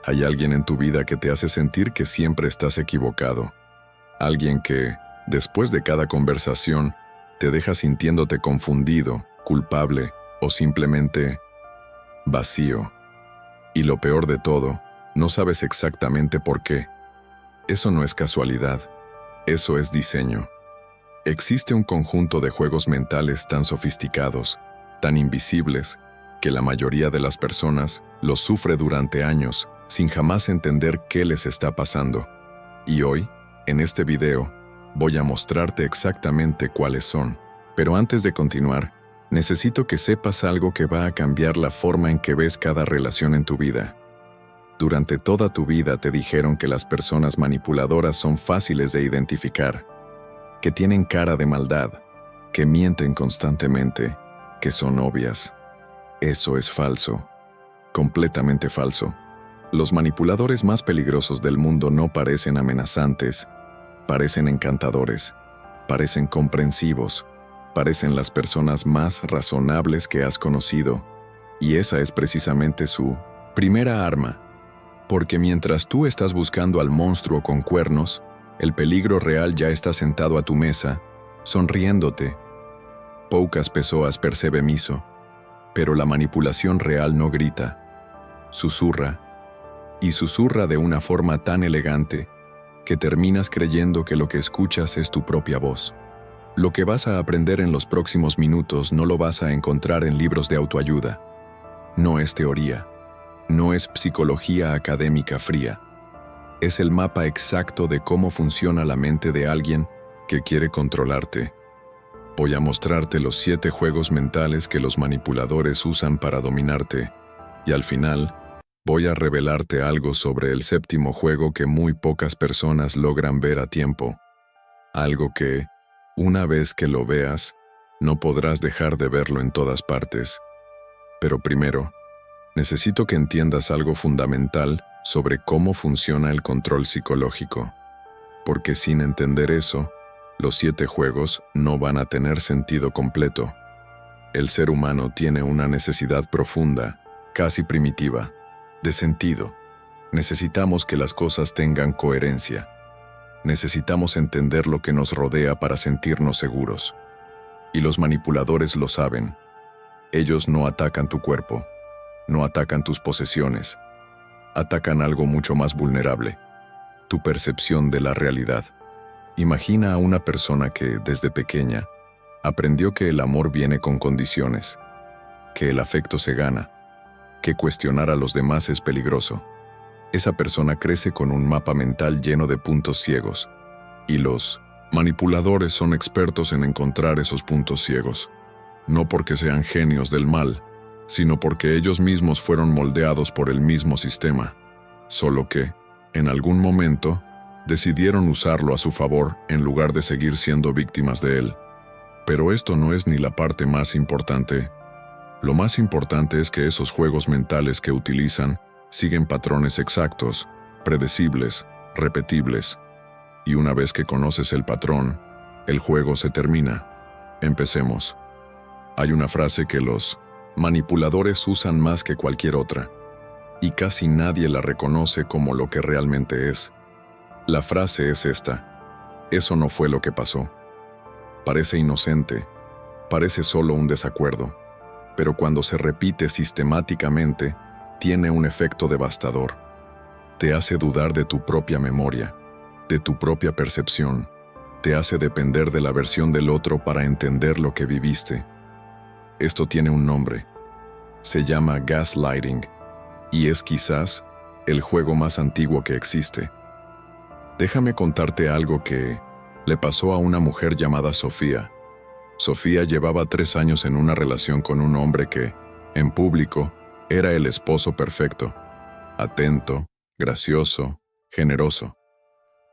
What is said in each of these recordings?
Hay alguien en tu vida que te hace sentir que siempre estás equivocado. Alguien que, después de cada conversación, te deja sintiéndote confundido, culpable o simplemente vacío. Y lo peor de todo, no sabes exactamente por qué. Eso no es casualidad, eso es diseño. Existe un conjunto de juegos mentales tan sofisticados, tan invisibles, que la mayoría de las personas los sufre durante años sin jamás entender qué les está pasando. Y hoy, en este video, voy a mostrarte exactamente cuáles son. Pero antes de continuar, necesito que sepas algo que va a cambiar la forma en que ves cada relación en tu vida. Durante toda tu vida te dijeron que las personas manipuladoras son fáciles de identificar, que tienen cara de maldad, que mienten constantemente, que son obvias. Eso es falso, completamente falso. Los manipuladores más peligrosos del mundo no parecen amenazantes, parecen encantadores, parecen comprensivos, parecen las personas más razonables que has conocido, y esa es precisamente su primera arma. Porque mientras tú estás buscando al monstruo con cuernos, el peligro real ya está sentado a tu mesa, sonriéndote. Poucas pessoas percebem isso, pero la manipulación real no grita, susurra, y susurra de una forma tan elegante que terminas creyendo que lo que escuchas es tu propia voz. Lo que vas a aprender en los próximos minutos no lo vas a encontrar en libros de autoayuda. No es teoría, no es psicología académica fría. Es el mapa exacto de cómo funciona la mente de alguien que quiere controlarte. Voy a mostrarte los 7 juegos mentales que los manipuladores usan para dominarte, y al final, voy a revelarte algo sobre el 7º juego que muy pocas personas logran ver a tiempo. Algo que, una vez que lo veas, no podrás dejar de verlo en todas partes. Pero primero, necesito que entiendas algo fundamental sobre cómo funciona el control psicológico. Porque sin entender eso, los 7 juegos no van a tener sentido completo. El ser humano tiene una necesidad profunda, casi primitiva, de sentido. Necesitamos que las cosas tengan coherencia. Necesitamos entender lo que nos rodea para sentirnos seguros. Y los manipuladores lo saben. Ellos no atacan tu cuerpo, no atacan tus posesiones. Atacan algo mucho más vulnerable, tu percepción de la realidad. Imagina a una persona que, desde pequeña, aprendió que el amor viene con condiciones, que el afecto se gana, que cuestionar a los demás es peligroso. Esa persona crece con un mapa mental lleno de puntos ciegos, y los manipuladores son expertos en encontrar esos puntos ciegos, no porque sean genios del mal, sino porque ellos mismos fueron moldeados por el mismo sistema, solo que, en algún momento, decidieron usarlo a su favor en lugar de seguir siendo víctimas de él. Pero esto no es ni la parte más importante. Lo más importante es que esos juegos mentales que utilizan siguen patrones exactos, predecibles, repetibles. Y una vez que conoces el patrón, el juego se termina. Empecemos. Hay una frase que los manipuladores usan más que cualquier otra, y casi nadie la reconoce como lo que realmente es. La frase es esta: eso no fue lo que pasó. Parece inocente, parece solo un desacuerdo, pero cuando se repite sistemáticamente, tiene un efecto devastador. Te hace dudar de tu propia memoria, de tu propia percepción, te hace depender de la versión del otro para entender lo que viviste. Esto tiene un nombre. Se llama gaslighting, y es quizás el juego más antiguo que existe. Déjame contarte algo que le pasó a una mujer llamada Sofía. Sofía llevaba 3 años en una relación con un hombre que, en público, era el esposo perfecto, atento, gracioso, generoso.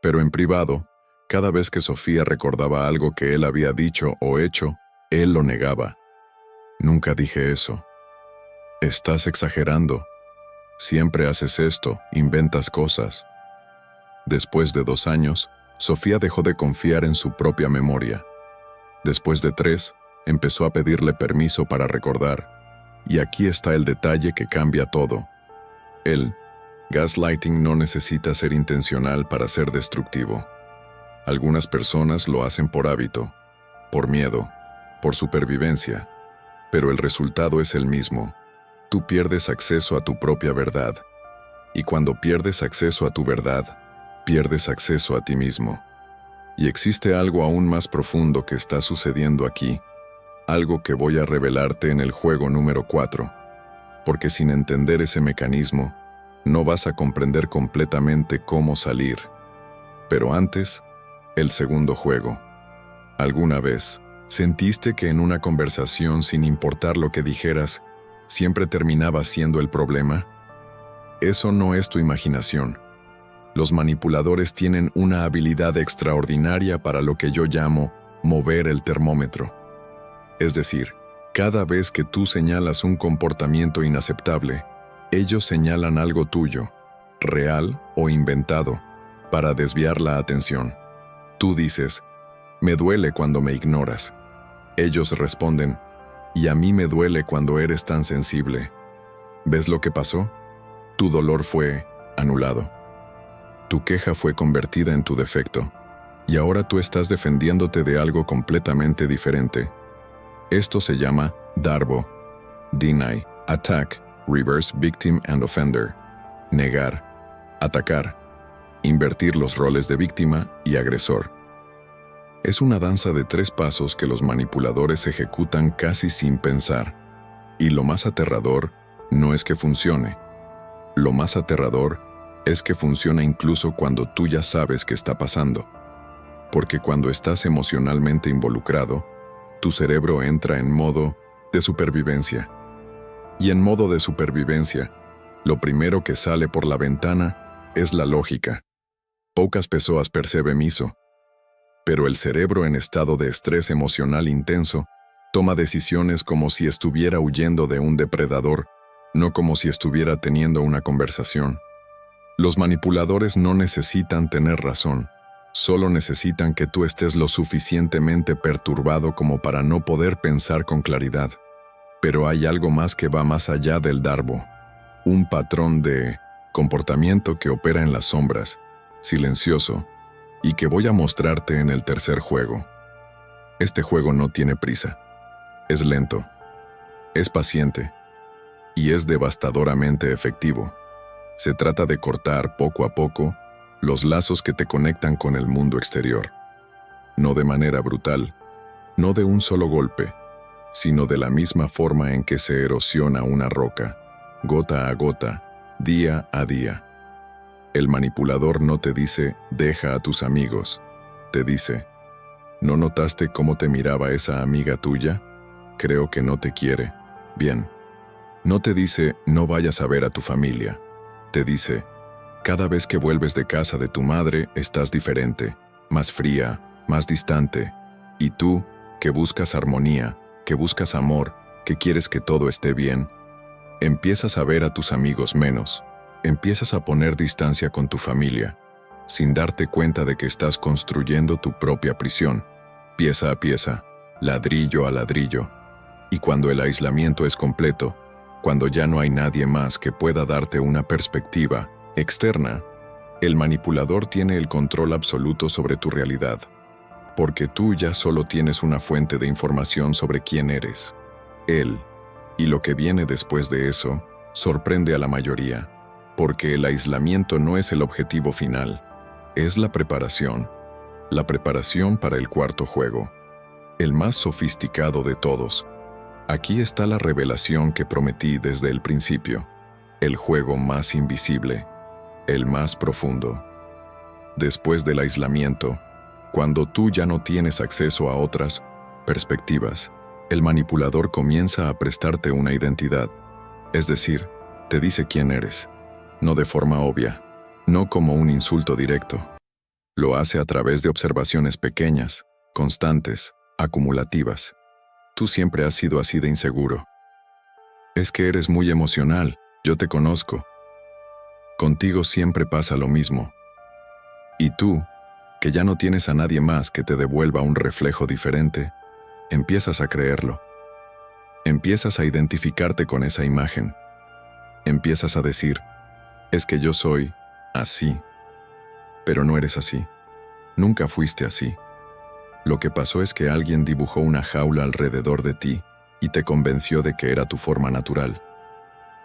Pero en privado, cada vez que Sofía recordaba algo que él había dicho o hecho, él lo negaba. Nunca dije eso. Estás exagerando. Siempre haces esto, inventas cosas. Después de 2 años, Sofía dejó de confiar en su propia memoria. Después de 3, empezó a pedirle permiso para recordar. Y aquí está el detalle que cambia todo. Él Gaslighting no necesita ser intencional para ser destructivo. Algunas personas lo hacen por hábito, por miedo, por supervivencia, pero el resultado es el mismo. Tú pierdes acceso a tu propia verdad, y cuando pierdes acceso a tu verdad, pierdes acceso a ti mismo. Y existe algo aún más profundo que está sucediendo aquí, algo que voy a revelarte en el juego número 4, porque sin entender ese mecanismo, no vas a comprender completamente cómo salir. Pero antes, el segundo juego. ¿Alguna vez sentiste que en una conversación, sin importar lo que dijeras, siempre terminaba siendo el problema? Eso no es tu imaginación. Los manipuladores tienen una habilidad extraordinaria para lo que yo llamo mover el termómetro. Es decir, cada vez que tú señalas un comportamiento inaceptable, ellos señalan algo tuyo, real o inventado, para desviar la atención. Tú dices, me duele cuando me ignoras. Ellos responden, y a mí me duele cuando eres tan sensible. ¿Ves lo que pasó? Tu dolor fue anulado. Tu queja fue convertida en tu defecto, y ahora tú estás defendiéndote de algo completamente diferente. Esto se llama DARBO, Deny, Attack, Reverse Victim and Offender, negar, atacar, invertir los roles de víctima y agresor. Es una danza de 3 pasos que los manipuladores ejecutan casi sin pensar. Y lo más aterrador no es que funcione. Lo más aterrador es que funciona incluso cuando tú ya sabes qué está pasando. Porque cuando estás emocionalmente involucrado, tu cerebro entra en modo de supervivencia. Y en modo de supervivencia, lo primero que sale por la ventana es la lógica. Pocas personas perciben eso. Pero el cerebro en estado de estrés emocional intenso toma decisiones como si estuviera huyendo de un depredador, no como si estuviera teniendo una conversación. Los manipuladores no necesitan tener razón, solo necesitan que tú estés lo suficientemente perturbado como para no poder pensar con claridad. Pero hay algo más que va más allá del darbo, un patrón de comportamiento que opera en las sombras, silencioso, y que voy a mostrarte en el tercer juego. Este juego no tiene prisa. Es lento, es paciente y es devastadoramente efectivo. Se trata de cortar poco a poco los lazos que te conectan con el mundo exterior. No de manera brutal, no de un solo golpe, sino de la misma forma en que se erosiona una roca, gota a gota, día a día. El manipulador no te dice, deja a tus amigos. Te dice, ¿no notaste cómo te miraba esa amiga tuya? Creo que no te quiere. Bien. No te dice, no vayas a ver a tu familia. Te dice, cada vez que vuelves de casa de tu madre, estás diferente, más fría, más distante. Y tú, que buscas armonía, que buscas amor, que quieres que todo esté bien, empiezas a ver a tus amigos menos. Empiezas a poner distancia con tu familia, sin darte cuenta de que estás construyendo tu propia prisión, pieza a pieza, ladrillo a ladrillo. Y cuando el aislamiento es completo, cuando ya no hay nadie más que pueda darte una perspectiva externa, el manipulador tiene el control absoluto sobre tu realidad, porque tú ya solo tienes una fuente de información sobre quién eres, él, y lo que viene después de eso sorprende a la mayoría. Porque el aislamiento no es el objetivo final, es la preparación para el cuarto juego, el más sofisticado de todos. Aquí está la revelación que prometí desde el principio, el juego más invisible, el más profundo. Después del aislamiento, cuando tú ya no tienes acceso a otras perspectivas, el manipulador comienza a prestarte una identidad, es decir, te dice quién eres. No de forma obvia, no como un insulto directo. Lo hace a través de observaciones pequeñas, constantes, acumulativas. Tú siempre has sido así de inseguro. Es que eres muy emocional, yo te conozco. Contigo siempre pasa lo mismo. Y tú, que ya no tienes a nadie más que te devuelva un reflejo diferente, empiezas a creerlo. Empiezas a identificarte con esa imagen. Empiezas a decir, Es que yo soy así. Pero no eres así. Nunca fuiste así. Lo que pasó es que alguien dibujó una jaula alrededor de ti y te convenció de que era tu forma natural.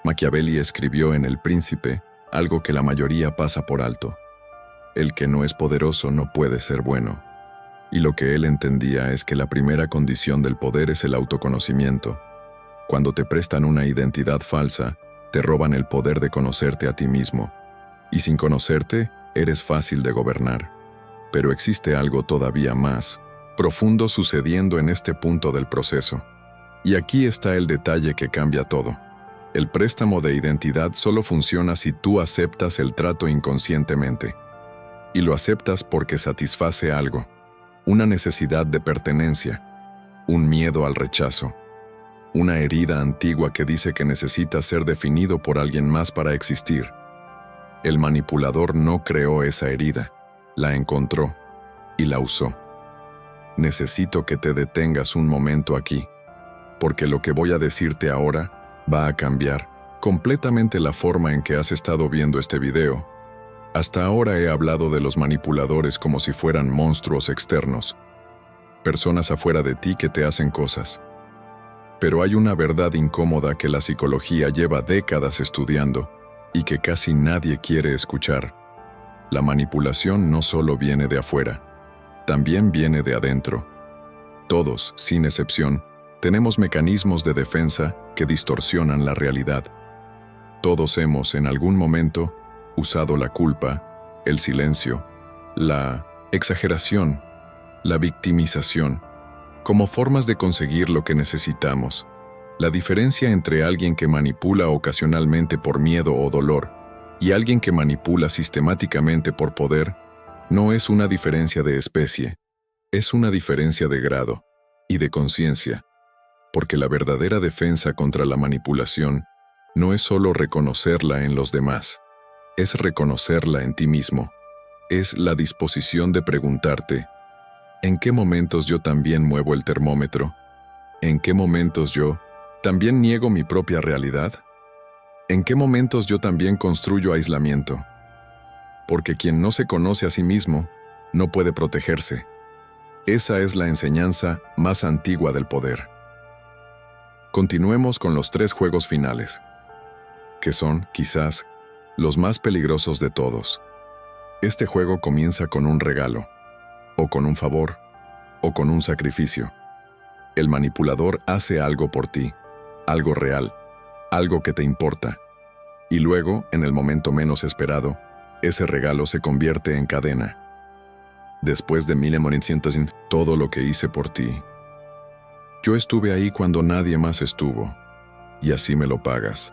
Machiavelli escribió en El Príncipe algo que la mayoría pasa por alto. El que no es poderoso no puede ser bueno. Y lo que él entendía es que la primera condición del poder es el autoconocimiento. Cuando te prestan una identidad falsa, te roban el poder de conocerte a ti mismo. Y sin conocerte, eres fácil de gobernar. Pero existe algo todavía más profundo sucediendo en este punto del proceso. Y aquí está el detalle que cambia todo. El préstamo de identidad solo funciona si tú aceptas el trato inconscientemente. Y lo aceptas porque satisface algo. Una necesidad de pertenencia, un miedo al rechazo, una herida antigua que dice que necesita ser definido por alguien más para existir. El manipulador no creó esa herida, la encontró y la usó. Necesito que te detengas un momento aquí, porque lo que voy a decirte ahora va a cambiar completamente la forma en que has estado viendo este video. Hasta ahora he hablado de los manipuladores como si fueran monstruos externos, personas afuera de ti que te hacen cosas. Pero hay una verdad incómoda que la psicología lleva décadas estudiando y que casi nadie quiere escuchar. La manipulación no solo viene de afuera, también viene de adentro. Todos, sin excepción, tenemos mecanismos de defensa que distorsionan la realidad. Todos hemos, en algún momento, usado la culpa, el silencio, la exageración, la victimización, como formas de conseguir lo que necesitamos. La diferencia entre alguien que manipula ocasionalmente por miedo o dolor y alguien que manipula sistemáticamente por poder no es una diferencia de especie, es una diferencia de grado y de conciencia, porque la verdadera defensa contra la manipulación no es solo reconocerla en los demás, es reconocerla en ti mismo, es la disposición de preguntarte, ¿en qué momentos yo también muevo el termómetro? ¿En qué momentos yo también niego mi propia realidad? ¿En qué momentos yo también construyo aislamiento? Porque quien no se conoce a sí mismo, no puede protegerse. Esa es la enseñanza más antigua del poder. Continuemos con los 3 juegos finales, que son, quizás, los más peligrosos de todos. Este juego comienza con un regalo, o con un favor, o con un sacrificio. El manipulador hace algo por ti, algo real, algo que te importa. Y luego, en el momento menos esperado, ese regalo se convierte en cadena. Después de 1900, todo lo que hice por ti. Yo estuve ahí cuando nadie más estuvo, y así me lo pagas.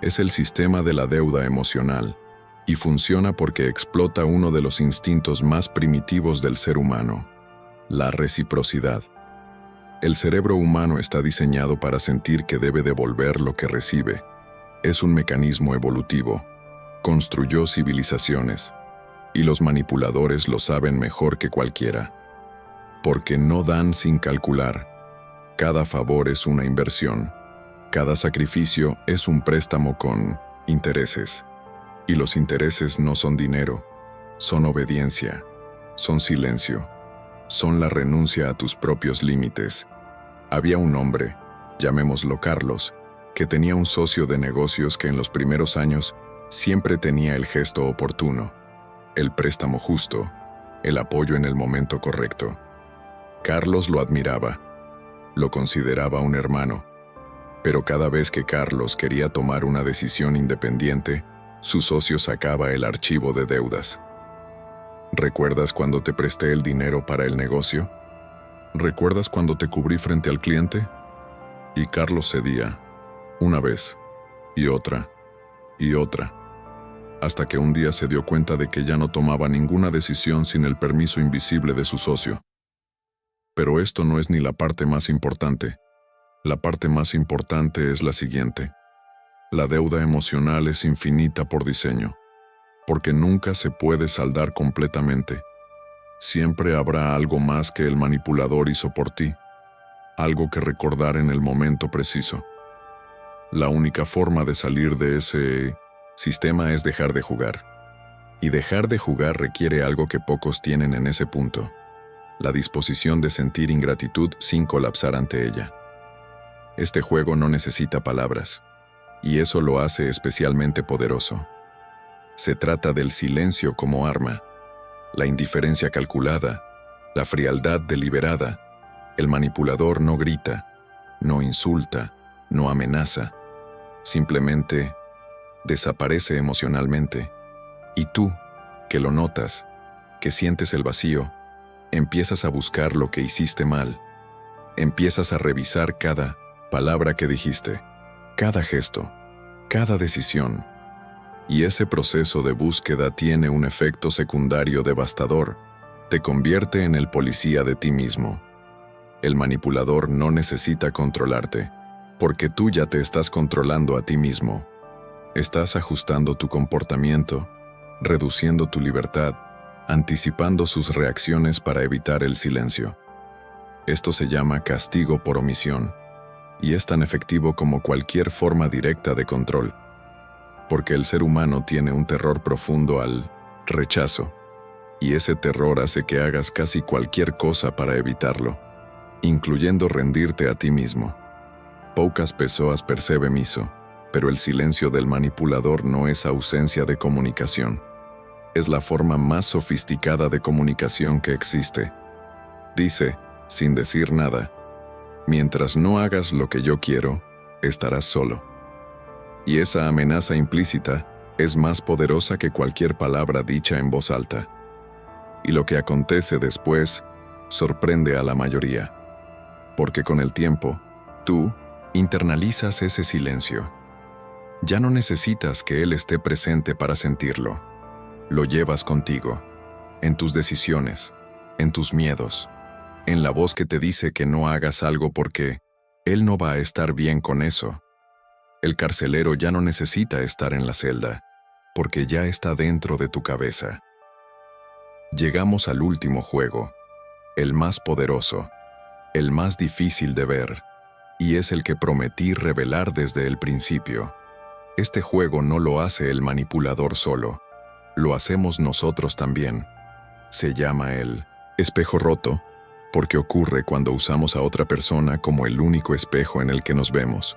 Es el sistema de la deuda emocional, y funciona porque explota uno de los instintos más primitivos del ser humano, la reciprocidad. El cerebro humano está diseñado para sentir que debe devolver lo que recibe. Es un mecanismo evolutivo. Construyó civilizaciones, y los manipuladores lo saben mejor que cualquiera. Porque no dan sin calcular. Cada favor es una inversión. Cada sacrificio es un préstamo con intereses. Y los intereses no son dinero, son obediencia, son silencio, son la renuncia a tus propios límites. Había un hombre, llamémoslo Carlos, que tenía un socio de negocios que en los primeros años siempre tenía el gesto oportuno, el préstamo justo, el apoyo en el momento correcto. Carlos lo admiraba, lo consideraba un hermano, pero cada vez que Carlos quería tomar una decisión independiente, su socio sacaba el archivo de deudas. ¿Recuerdas cuando te presté el dinero para el negocio? ¿Recuerdas cuando te cubrí frente al cliente? Y Carlos cedía, una vez, y otra, hasta que un día se dio cuenta de que ya no tomaba ninguna decisión sin el permiso invisible de su socio. Pero esto no es ni la parte más importante. La parte más importante es la siguiente. La deuda emocional es infinita por diseño, porque nunca se puede saldar completamente. Siempre habrá algo más que el manipulador hizo por ti, algo que recordar en el momento preciso. La única forma de salir de ese Sistema es dejar de jugar. Y dejar de jugar requiere algo que pocos tienen en ese punto: la disposición de sentir ingratitud sin colapsar ante ella. Este juego no necesita palabras, y eso lo hace especialmente poderoso. Se trata del silencio como arma, la indiferencia calculada, la frialdad deliberada. El manipulador no grita, no insulta, no amenaza, simplemente desaparece emocionalmente. Y tú, que lo notas, que sientes el vacío, empiezas a buscar lo que hiciste mal. Empiezas a revisar cada palabra que dijiste, cada gesto, cada decisión. Y ese proceso de búsqueda tiene un efecto secundario devastador. Te convierte en el policía de ti mismo. El manipulador no necesita controlarte, porque tú ya te estás controlando a ti mismo. Estás ajustando tu comportamiento, reduciendo tu libertad, anticipando sus reacciones para evitar el silencio. Esto se llama castigo por omisión, y es tan efectivo como cualquier forma directa de control, porque el ser humano tiene un terror profundo al rechazo, y ese terror hace que hagas casi cualquier cosa para evitarlo, incluyendo rendirte a ti mismo. Pocas personas perciben eso, pero el silencio del manipulador no es ausencia de comunicación. Es la forma más sofisticada de comunicación que existe. Dice, sin decir nada: mientras no hagas lo que yo quiero, estarás solo. Y esa amenaza implícita es más poderosa que cualquier palabra dicha en voz alta. Y lo que acontece después sorprende a la mayoría, porque con el tiempo, tú internalizas ese silencio. Ya no necesitas que él esté presente para sentirlo. Lo llevas contigo, en tus decisiones, en tus miedos, en la voz que te dice que no hagas algo porque él no va a estar bien con eso. El carcelero ya no necesita estar en la celda, porque ya está dentro de tu cabeza. Llegamos al último juego, el más poderoso, el más difícil de ver, y es el que prometí revelar desde el principio. Este juego no lo hace el manipulador solo, lo hacemos nosotros también. Se llama el espejo roto, porque ocurre cuando usamos a otra persona como el único espejo en el que nos vemos.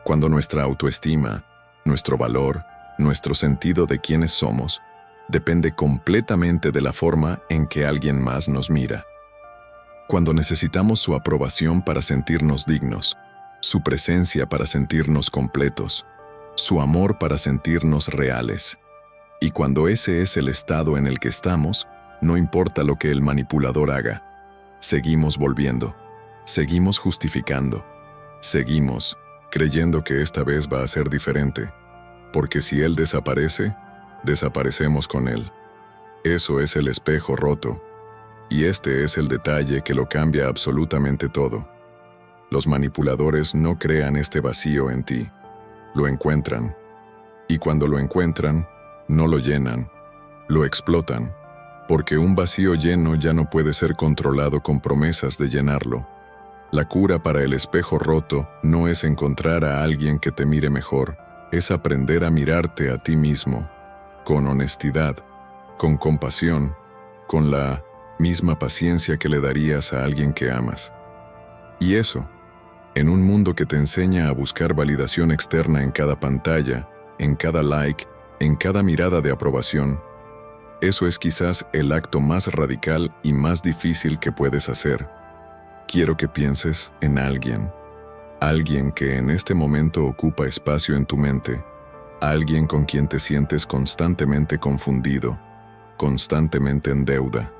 Cuando nuestra autoestima, nuestro valor, nuestro sentido de quiénes somos, depende completamente de la forma en que alguien más nos mira. Cuando necesitamos su aprobación para sentirnos dignos, su presencia para sentirnos completos, su amor para sentirnos reales. Y cuando ese es el estado en el que estamos, no importa lo que el manipulador haga, seguimos volviendo, seguimos justificando, seguimos creyendo que esta vez va a ser diferente, porque si él desaparece, desaparecemos con él. Eso es el espejo roto, y este es el detalle que lo cambia absolutamente todo. Los manipuladores no crean este vacío en ti, lo encuentran, y cuando lo encuentran, no lo llenan, lo explotan, porque un vacío lleno ya no puede ser controlado con promesas de llenarlo. La cura para el espejo roto no es encontrar a alguien que te mire mejor, es aprender a mirarte a ti mismo, con honestidad, con compasión, con la misma paciencia que le darías a alguien que amas. Y eso, en un mundo que te enseña a buscar validación externa en cada pantalla, en cada like, en cada mirada de aprobación, eso es quizás el acto más radical y más difícil que puedes hacer. Quiero que pienses en alguien que en este momento ocupa espacio en tu mente, alguien con quien te sientes constantemente confundido, constantemente en deuda,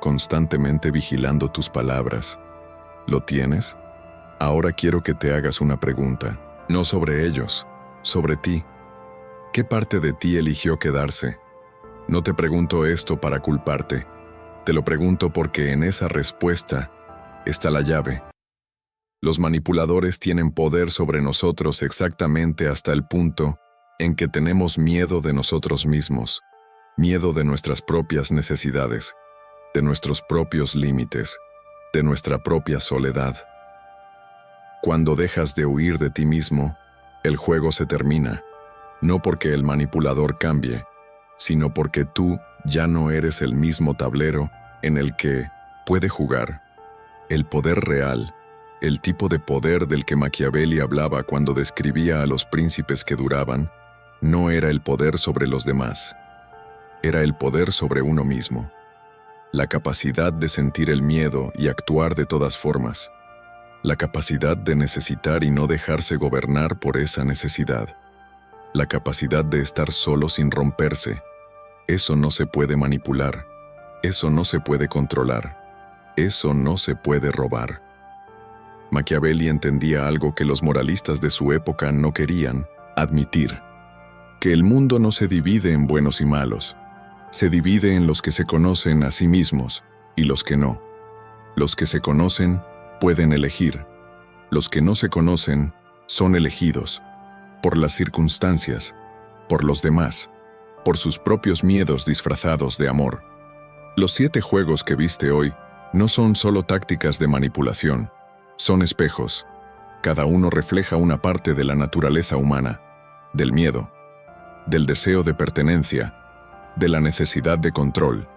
constantemente vigilando tus palabras. ¿Lo tienes? Ahora quiero que te hagas una pregunta, no sobre ellos, sobre ti. ¿Qué parte de ti eligió quedarse? No te pregunto esto para culparte, te lo pregunto porque en esa respuesta está la llave. Los manipuladores tienen poder sobre nosotros exactamente hasta el punto en que tenemos miedo de nosotros mismos, miedo de nuestras propias necesidades, de nuestros propios límites, de nuestra propia soledad. Cuando dejas de huir de ti mismo, el juego se termina. No porque el manipulador cambie, sino porque tú ya no eres el mismo tablero en el que puede jugar. El poder real, el tipo de poder del que Machiavelli hablaba cuando describía a los príncipes que duraban, no era el poder sobre los demás. Era el poder sobre uno mismo. La capacidad de sentir el miedo y actuar de todas formas. La capacidad de necesitar y no dejarse gobernar por esa necesidad. La capacidad de estar solo sin romperse. Eso no se puede manipular. Eso no se puede controlar. Eso no se puede robar. Machiavelli entendía algo que los moralistas de su época no querían admitir: que el mundo no se divide en buenos y malos. Se divide en los que se conocen a sí mismos y los que no. Los que se conocen pueden elegir. Los que no se conocen son elegidos por las circunstancias, por los demás, por sus propios miedos disfrazados de amor. Los 7 juegos que viste hoy no son solo tácticas de manipulación, son espejos. Cada uno refleja una parte de la naturaleza humana, del miedo, del deseo de pertenencia, de la necesidad de control.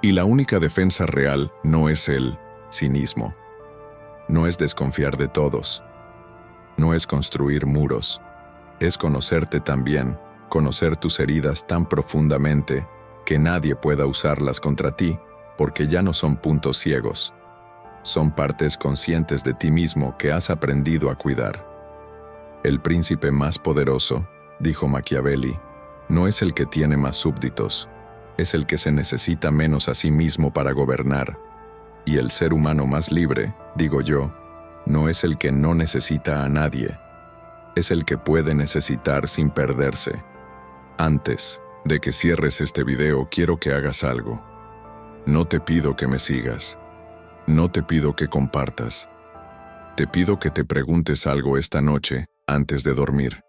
Y la única defensa real no es el cinismo. No es desconfiar de todos. No es construir muros. Es conocerte tan bien, conocer tus heridas tan profundamente que nadie pueda usarlas contra ti, porque ya no son puntos ciegos. Son partes conscientes de ti mismo que has aprendido a cuidar. El príncipe más poderoso, dijo Machiavelli, no es el que tiene más súbditos, es el que se necesita menos a sí mismo para gobernar. Y el ser humano más libre, digo yo, no es el que no necesita a nadie, es el que puede necesitar sin perderse. Antes de que cierres este video, quiero que hagas algo. No te pido que me sigas, no te pido que compartas. Te pido que te preguntes algo esta noche antes de dormir.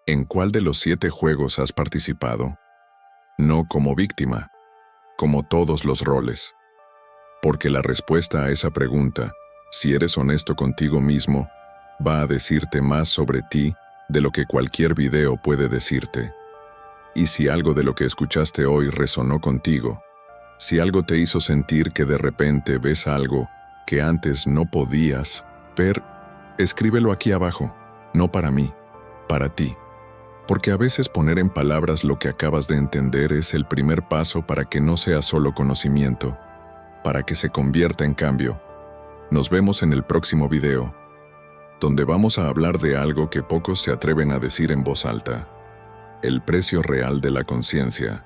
¿En cuál de los 7 juegos has participado? No como víctima, como todos los roles. Porque la respuesta a esa pregunta, si eres honesto contigo mismo, va a decirte más sobre ti de lo que cualquier video puede decirte. Y si algo de lo que escuchaste hoy resonó contigo, si algo te hizo sentir que de repente ves algo que antes no podías ver, escríbelo aquí abajo, no para mí, para ti. Porque a veces poner en palabras lo que acabas de entender es el primer paso para que no sea solo conocimiento, para que se convierta en cambio. Nos vemos en el próximo video, donde vamos a hablar de algo que pocos se atreven a decir en voz alta: el precio real de la conciencia.